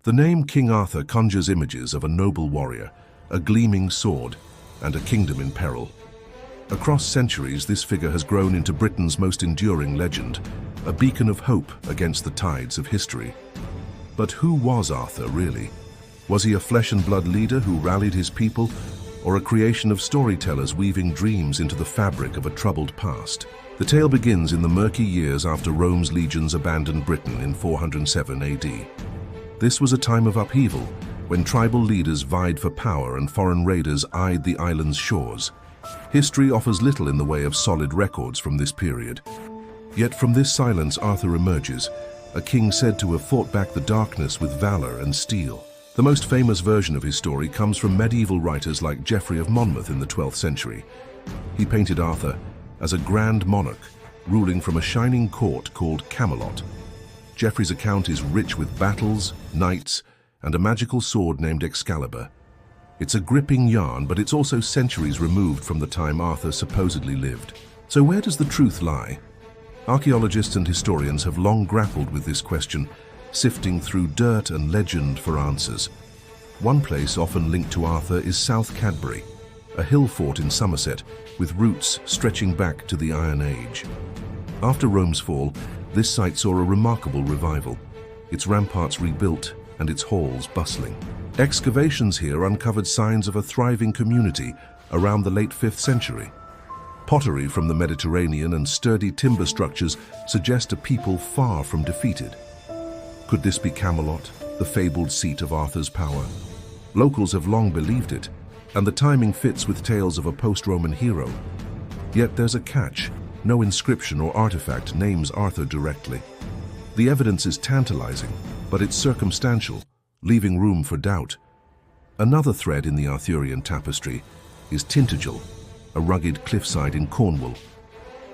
The name King Arthur conjures images of a noble warrior, a gleaming sword, and a kingdom in peril. Across centuries, this figure has grown into Britain's most enduring legend, a beacon of hope against the tides of history. But who was Arthur, really? Was he a flesh-and-blood leader who rallied his people, or a creation of storytellers weaving dreams into the fabric of a troubled past? The tale begins in the murky years after Rome's legions abandoned Britain in 407 AD. This was a time of upheaval, when tribal leaders vied for power and foreign raiders eyed the island's shores. History offers little in the way of solid records from this period. Yet from this silence Arthur emerges, a king said to have fought back the darkness with valor and steel. The most famous version of his story comes from medieval writers like Geoffrey of Monmouth in the 12th century. He painted Arthur as a grand monarch, ruling from a shining court called Camelot. Geoffrey's account is rich with battles, knights, and a magical sword named Excalibur. It's a gripping yarn, but it's also centuries removed from the time Arthur supposedly lived. So where does the truth lie? Archaeologists and historians have long grappled with this question, sifting through dirt and legend for answers. One place often linked to Arthur is SouthCadbury, a hill fort in Somerset with roots stretching back to the Iron Age. After Rome's fall, this site saw a remarkable revival, its ramparts rebuilt and its halls bustling. Excavations here uncovered signs of a thriving community around the late 5th century. Pottery from the Mediterranean and sturdy timber structures suggest a people far from defeated. Could this be Camelot, the fabled seat of Arthur's power? Locals have long believed it, and the timing fits with tales of a post-Roman hero. Yet there's a catch. No inscription or artifact names Arthur directly. The evidence is tantalizing, but it's circumstantial, leaving room for doubt. Another thread in the Arthurian tapestry is Tintagel, a rugged cliffside in Cornwall.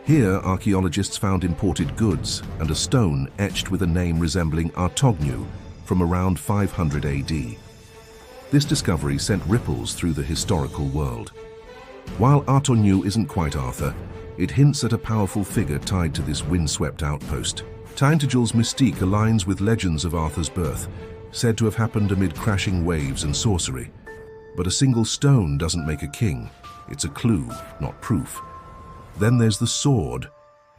Here, archaeologists found imported goods and a stone etched with a name resembling Artognu from around 500 AD. This discovery sent ripples through the historical world. While Artognu isn't quite Arthur, it hints at a powerful figure tied to this windswept outpost. Tintagel's mystique aligns with legends of Arthur's birth, said to have happened amid crashing waves and sorcery. But a single stone doesn't make a king. It's a clue, not proof. Then there's the sword,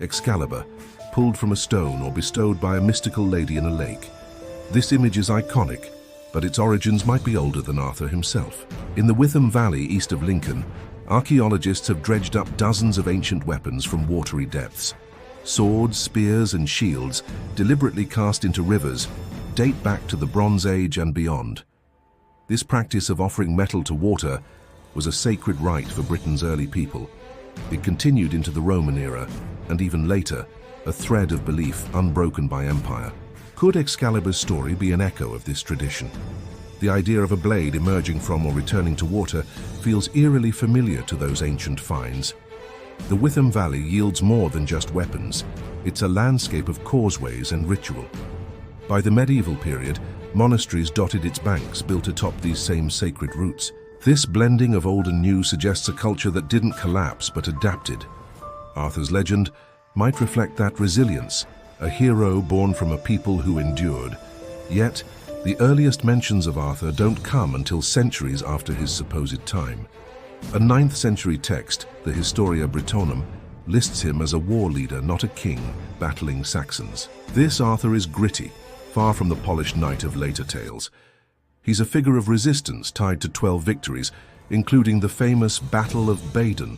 Excalibur, pulled from a stone or bestowed by a mystical lady in a lake. This image is iconic, but its origins might be older than Arthur himself. In the WithamValley east of Lincoln, archaeologists have dredged up dozens of ancient weapons from watery depths. Swords, spears, and shields, deliberately cast into rivers, date back to the Bronze Age and beyond. This practice of offering metal to water was a sacred rite for Britain's early people. It continued into the Roman era, and even later, a thread of belief unbroken by empire. Could Excalibur's story be an echo of this tradition? The idea of a blade emerging from or returning to water feels eerily familiar to those ancient finds. The Witham Valley yields more than just weapons. It's a landscape of causeways and ritual. By the medieval period, monasteries dotted its banks, built atop these same sacred roots. This blending of old and new suggests a culture that didn't collapse but adapted. Arthur's legend might reflect that resilience, a hero born from a people who endured. Yet, the earliest mentions of Arthur don't come until centuries after his supposed time. A 9th century text, the Historia Brittonum, lists him as a war leader, not a king, battling Saxons. This Arthur is gritty, far from the polished knight of later tales. He's a figure of resistance tied to 12 victories, including the famous Battle of Badon.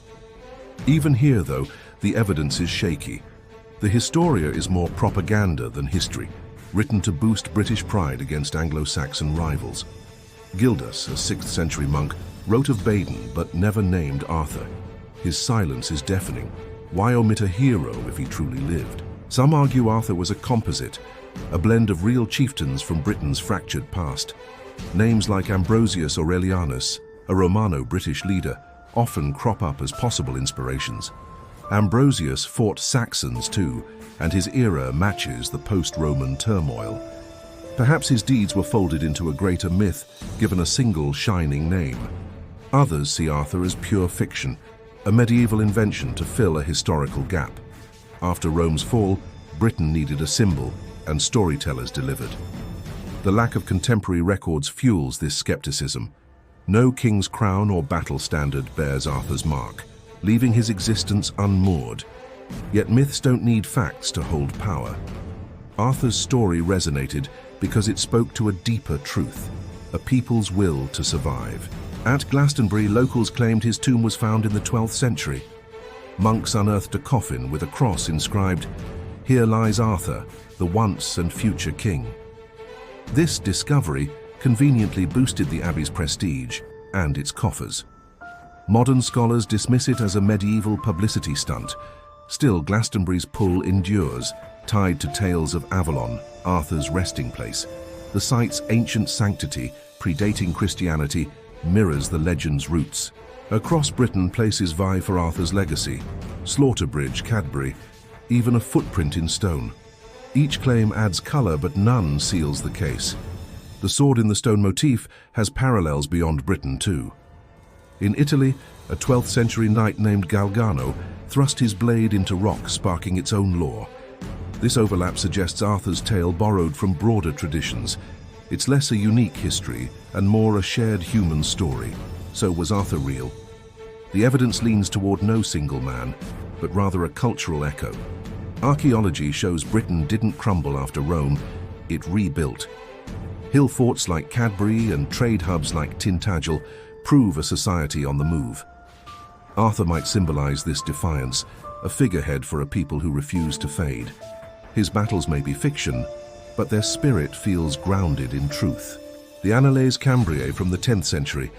Even here, though, the evidence is shaky. The Historia is more propaganda than history, written to boost British pride against Anglo-Saxon rivals. Gildas, a 6th century monk, wrote of Badon but never named Arthur. His silence is deafening. Why omit a hero if he truly lived? Some argue Arthur was a composite, a blend of real chieftains from Britain's fractured past. Names like Ambrosius Aurelianus, a Romano-British leader, often crop up as possible inspirations. Ambrosius fought Saxons too, and his era matches the post-Roman turmoil. Perhaps his deeds were folded into a greater myth, given a single shining name. Others see Arthur as pure fiction, a medieval invention to fill a historical gap. After Rome's fall, Britain needed a symbol, and storytellers delivered. The lack of contemporary records fuels this skepticism. No king's crown or battle standard bears Arthur's mark, leaving his existence unmoored. Yet myths don't need facts to hold power. Arthur's story resonated because it spoke to a deeper truth, a people's will to survive. At Glastonbury, locals claimed his tomb was found in the 12th century. Monks unearthed a coffin with a cross inscribed, "Here lies Arthur, the once and future king." This discovery conveniently boosted the abbey's prestige and its coffers. Modern scholars dismiss it as a medieval publicity stunt. Still, Glastonbury's pull endures, tied to tales of Avalon, Arthur's resting place. The site's ancient sanctity, predating Christianity, mirrors the legend's roots. Across Britain, places vie for Arthur's legacy. Slaughter-Bridge, Cadbury, even a footprint in stone. Each claim adds colour, but none seals the case. The sword in the stone motif has parallels beyond Britain too. In Italy, a 12th century knight named Galgano thrust his blade into rock, sparking its own lore. This overlap suggests Arthur's tale borrowed from broader traditions. It's less a unique history and more a shared human story. So was Arthur real? The evidence leans toward no single man, but rather a cultural echo. Archaeology shows Britain didn't crumble after Rome, it rebuilt. Hill forts like Cadbury and trade hubs like Tintagel prove a society on the move. Arthur might symbolize this defiance, a figurehead for a people who refuse to fade. His battles may be fiction, but their spirit feels grounded in truth. The Annales Cambriae from the 10th century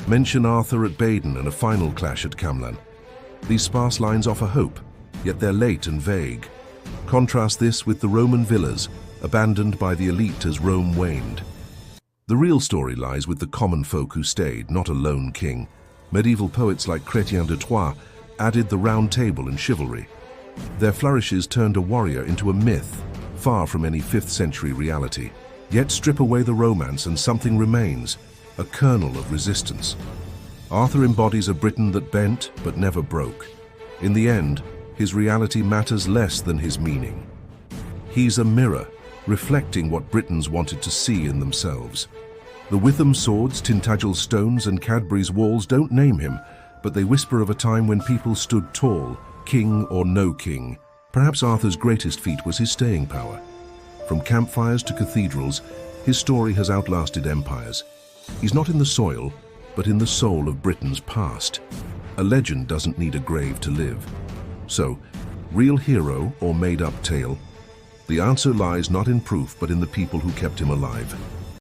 mention Arthur at Baden and a final clash at Camelot. These sparse lines offer hope, yet they're late and vague. Contrast this with the Roman villas, abandoned by the elite as Rome waned. The real story lies with the common folk who stayed, not a lone king. Medieval poets like Chrétien de Troyes added the Round Table and chivalry. Their flourishes turned a warrior into a myth, far from any 5th century reality. Yet strip away the romance and something remains, a kernel of resistance. Arthur embodies a Britain that bent but never broke. In the end, his reality matters less than his meaning. He's a mirror, reflecting what Britons wanted to see in themselves. The Witham swords, Tintagel stones and Cadbury's walls don't name him, but they whisper of a time when people stood tall, king or no king. Perhaps Arthur's greatest feat was his staying power. From campfires to cathedrals, his story has outlasted empires. He's not in the soil, but in the soul of Britain's past. A legend doesn't need a grave to live. So, real hero or made-up tale? The answer lies not in proof, but in the people who kept him alive.